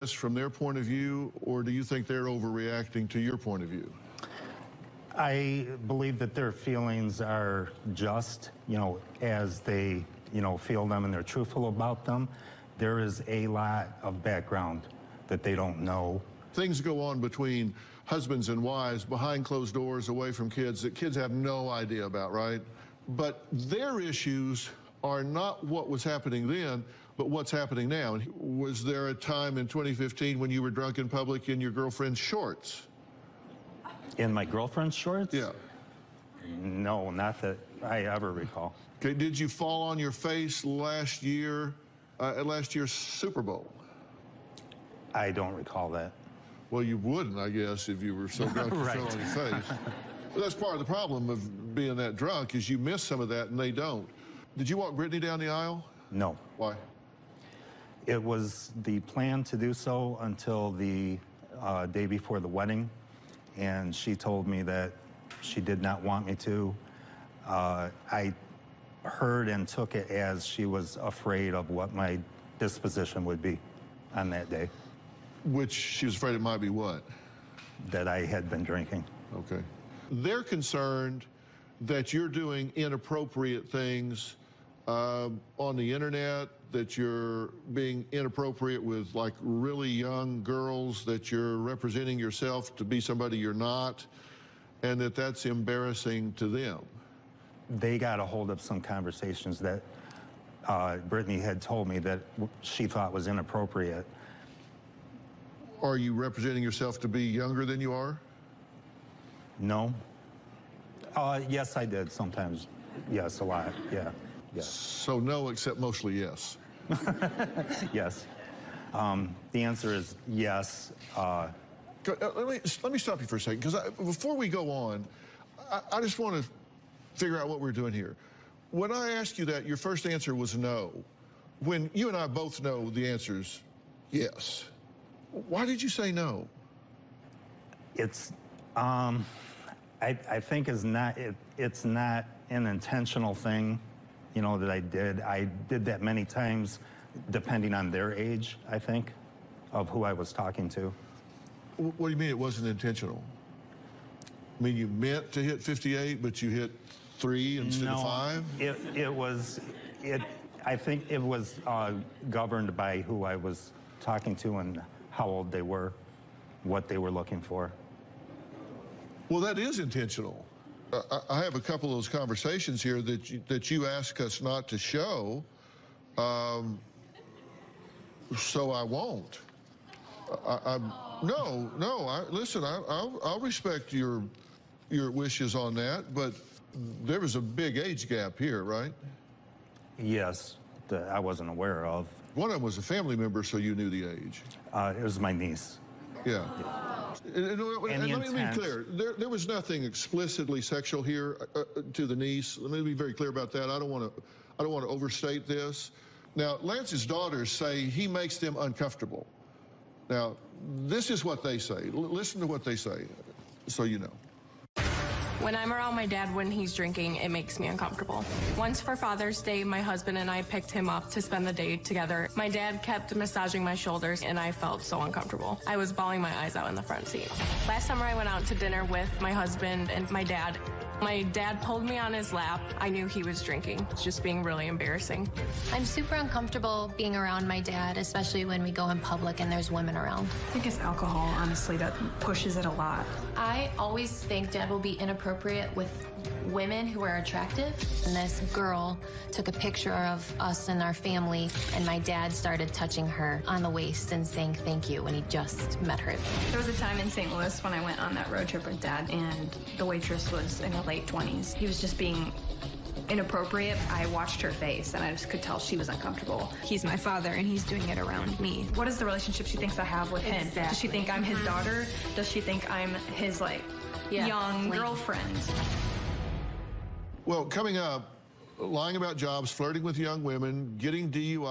this from their point of view, or do you think they're overreacting to your point of view? I believe that their feelings are just, as they, feel them and they're truthful about them. There is a lot of background that they don't know. Things go on between husbands and wives behind closed doors, away from kids, that kids have no idea about, right? But their issues are not what was happening then, but what's happening now. Was there a time in 2015 when you were drunk in public in your girlfriend's shorts? In my girlfriend's shorts? Yeah. No, not that I ever recall. Okay, did you fall on your face last year, at last year's Super Bowl? I don't recall that. Well, you wouldn't, I guess, if you were so drunk you Right. fell on your face. But that's part of the problem of being that drunk, is you miss some of that and they don't. Did you walk Brittany down the aisle? No. Why? It was the plan to do so until the day before the wedding, and she told me that she did not want me to. I heard and took it as she was afraid of what my disposition would be on that day. Which she was afraid it might be what? That I had been drinking. Okay. They're concerned that you're doing inappropriate things on the internet, that you're being inappropriate with like really young girls, that you're representing yourself to be somebody you're not, and that that's embarrassing to them. They got a hold of some conversations that Brittany had told me that she thought was inappropriate. Are you representing yourself to be younger than you are? No. Yes, I did sometimes. Yes, a lot. Yeah. Yes. So no, except mostly yes. Yes. The answer is yes. Let me stop you for a second, because before we go on, I just want to figure out what we're doing here. When I asked you that, your first answer was no. When you and I both know the answer's yes. Why did you say no? It's, I think it's not an intentional thing, that I did. I did that many times, depending on their age, I think, of who I was talking to. What do you mean it wasn't intentional? I mean, you meant to hit 58, but you hit 3 instead of 5? I think it was governed by who I was talking to and how old they were, what they were looking for. Well, that is intentional. I have a couple of those conversations here that you ask us not to show, so I won't. Listen, I'll respect your wishes on that, but there was a big age gap here, right? Yes, that I wasn't aware of. One of them was a family member, so you knew the age. It was my niece. Yeah. And let me be clear. There was nothing explicitly sexual here to the niece. Let me be very clear about that. I don't want to overstate this. Now, Lance's daughters say he makes them uncomfortable. Now, this is what they say. Listen to what they say, so you know. When I'm around my dad when he's drinking, it makes me uncomfortable. Once for Father's Day, my husband and I picked him up to spend the day together. My dad kept massaging my shoulders, and I felt so uncomfortable. I was bawling my eyes out in the front seat. Last summer, I went out to dinner with my husband and my dad. My dad pulled me on his lap. I knew he was drinking. It's just being really embarrassing. I'm super uncomfortable being around my dad, especially when we go in public and there's women around. I think it's alcohol, honestly, that pushes it a lot. I always think Dad will be inappropriate with women who are attractive. And this girl took a picture of us and our family, and my dad started touching her on the waist and saying thank you when he just met her. There was a time in St. Louis when I went on that road trip with Dad, and the waitress was in her late 20s. He was just being inappropriate. I watched her face, and I just could tell she was uncomfortable. He's my father, and he's doing it around me. What is the relationship she thinks I have with him? Exactly. Does she think I'm his daughter? Does she think I'm his, young girlfriend? Well, coming up, lying about jobs, flirting with young women, getting DUI.